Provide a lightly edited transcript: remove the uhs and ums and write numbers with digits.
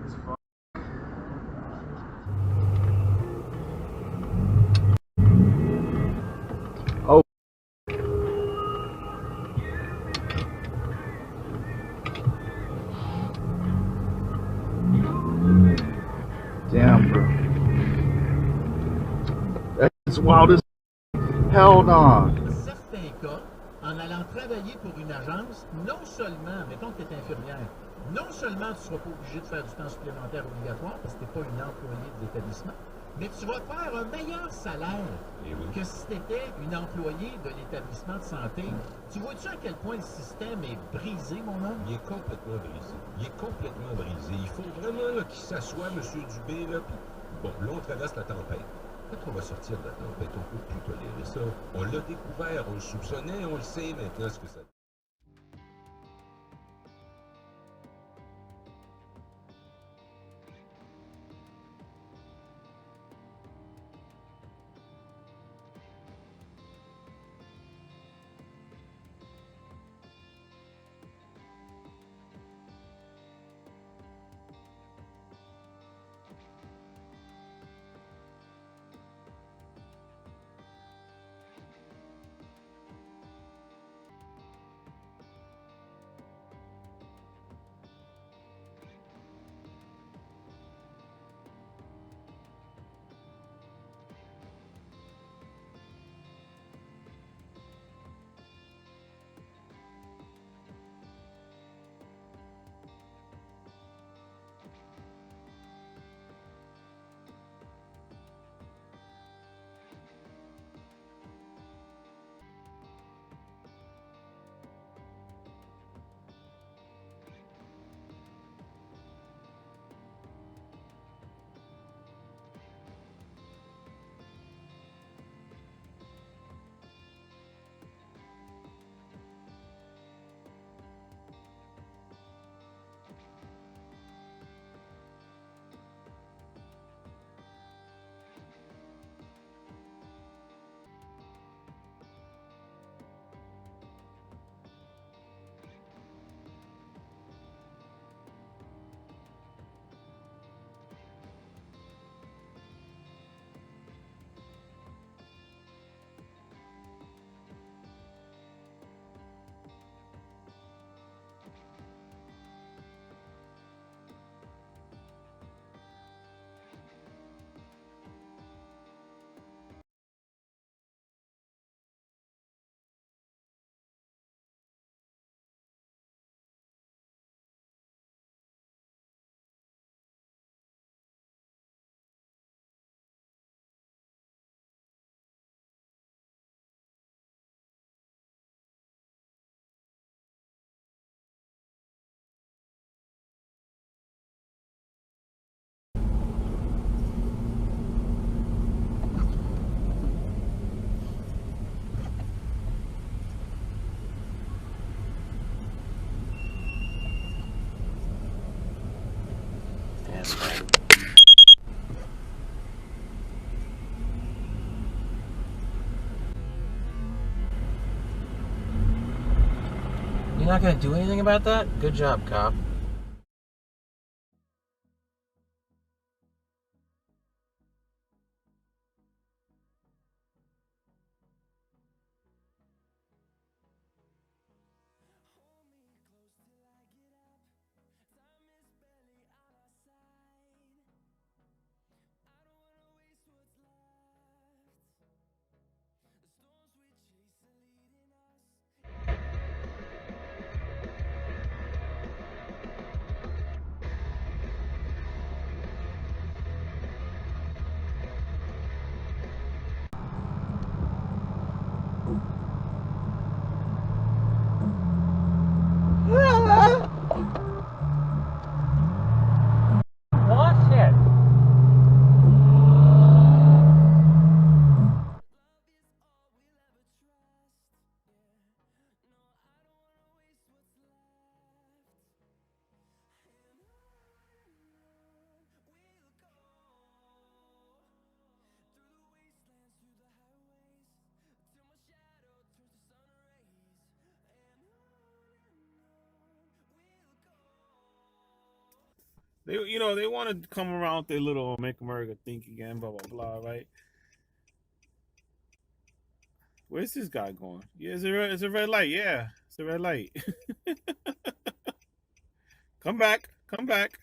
as fuck. Oh. Damn, bro. That's wild as hell, nah. Dans certains cas, en allant travailler pour une agence, non seulement, mettons que tu es infirmière, non seulement tu ne seras pas obligé de faire du temps supplémentaire obligatoire parce que tu n'es pas une employée de l'établissement, mais tu vas faire un meilleur salaire que si tu étais une employée de l'établissement de santé. Tu vois-tu à quel point le système est brisé, mon homme? Il est complètement brisé. Il est complètement brisé. Il faut vraiment qu'il s'assoie, M. Dubé, là, puis bon, là, on traverse la tempête. Quand on va sortir de la tempête, on ne peut plus tolérer ça. On l'a découvert, on le soupçonnait, on le sait maintenant ce que ça dit. You're not gonna do anything about that? Good job, cop. They, they want to come around with their little make America think again, blah blah blah, right? Where's this guy going? Yeah, it's a red light. Yeah, it's a red light. Come back, come back.